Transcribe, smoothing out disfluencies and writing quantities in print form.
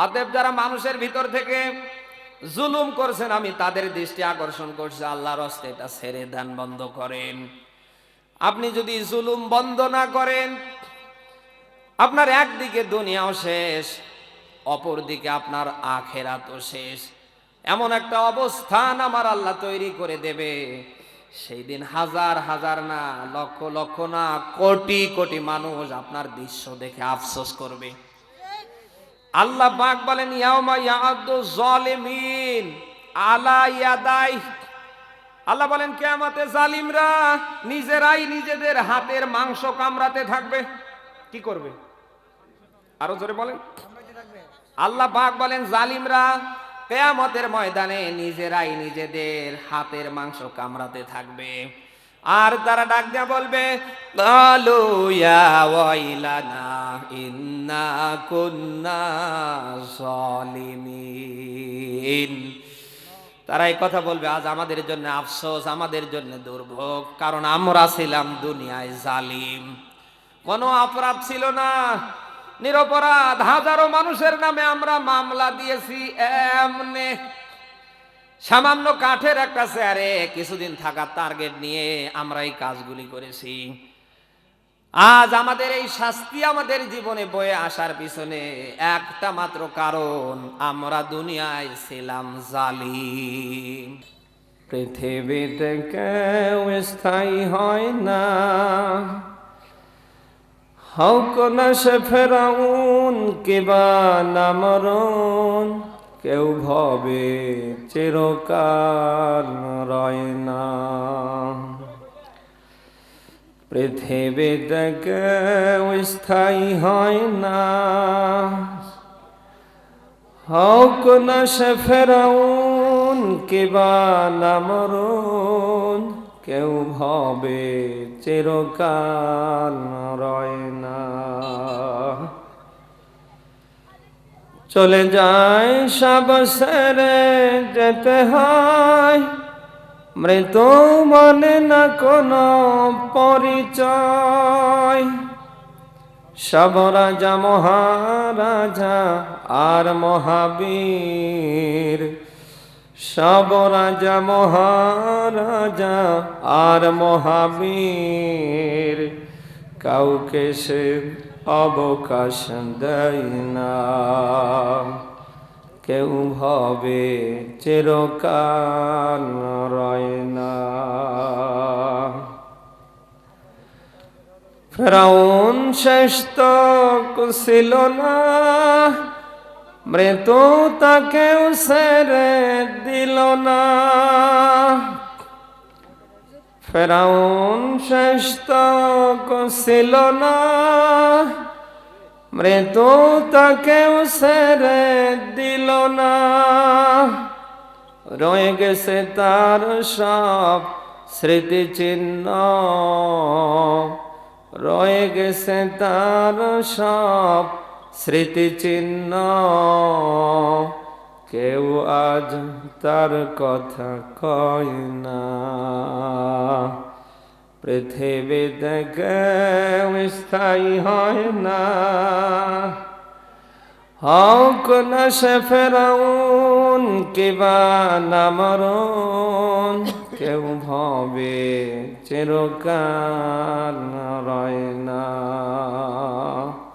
অতএব যারা মানুষের ভিতর থেকে জুলুম করছেন, আমি তাদের দৃষ্টি আকর্ষণ করছি, আল্লাহর হস্তে এটা ছেড়ে দেন, বন্ধ করেন। আপনি যদি জুলুম বন্ধ না করেন, আপনার একদিকে দুনিয়াও শেষ, অপর দিকে আপনার আখেরাতও শেষ। এমন একটা অবস্থান আমার আল্লাহ তৈরি করে দেবে, সেই দিন হাজার হাজার না, লক্ষ লক্ষ না, কোটি কোটি মানুষ আপনার দৃশ্য দেখে আফসোস করবে। আল্লাহ পাক বলেন, ইয়াউমা ইয়াদু যালিমিন আলা ইয়াদাই। আল্লাহ বলেন, কিয়ামতে জালিমরা নিজেরাই নিজেদের হাতের মাংস কামড়াতে থাকবে। কি করবে? আরো জোরে বলেন। আল্লাহ পাক বলেন, জালিমরা কিয়ামতের ময়দানে নিজেরাই নিজেদের হাতের মাংস কামড়াতে থাকবে। আর তারা ডাক দিয়া বলবে, কালু ইয়া ওয়াইলানা ইন্না কুন্না যালিমিন। তারা এই কথা বলবে, আজ আমাদের জন্য আফসোস, আমাদের জন্য দুর্ভোগ, কারণ আমরা ছিলাম দুনিয়ায় জালিম। কোনো অপরাধ ছিল না, নিরপরাধ হাজারো মানুষের নামে আমরা মামলা দিয়েছি। এমনে সামান্য কাঠের একটা চেয়ারে কিছুদিন থাকার টার্গেট নিয়ে আমরা এই কাজগুলি করেছি। আজ আমাদের এই শাস্তি আমাদের জীবনে বয়ে আসার পিছনে একটা মাত্র কারণ, আমরা দুনিয়ায় ছিলাম জালিম। পৃথিবীতে কেউ স্থায়ী হয় না, হোক না সে ফেরাউন কিবা নামরুন, কেউ ভবে চিরকাল রয় না। পৃথিবীতে কেউ স্থায়ী হয় না, হোক না সে ফেরাউন কিবা নামরুন, কেউ ভবে চিরকাল রয় না। চলে যায় সব ছেড়ে যেতে হয়, মৃত্যু মানে না কোনো পরিচয়। সব রাজা মহারাজা আর মহাবীর, সব রাজা মহারাজা আর মহাবীর, কাউকে সে অবকাশ দেয় না। কেউ ভবে চিরকাল রয় না। ফেরাউন শেষ তো ছিল না, মৃত্যু তাকেও ছেড়ে দিল না। ফেরাউন শেষ তো ছিল না, মৃত্যু তাকেও ছেড়ে দিল না। রয়ে গেছে তার সব স্মৃতিচিহ্ন, রয়ে গেছে তার সব স্মৃতিচিহ্ন। কেউ আজ তার কথা কয় না। পৃথিবীতে কেউ স্থায়ী হয় না, হোক না সে ফেরাউন কিবা নামরুন, কেউ ভবে চিরকাল রয় না।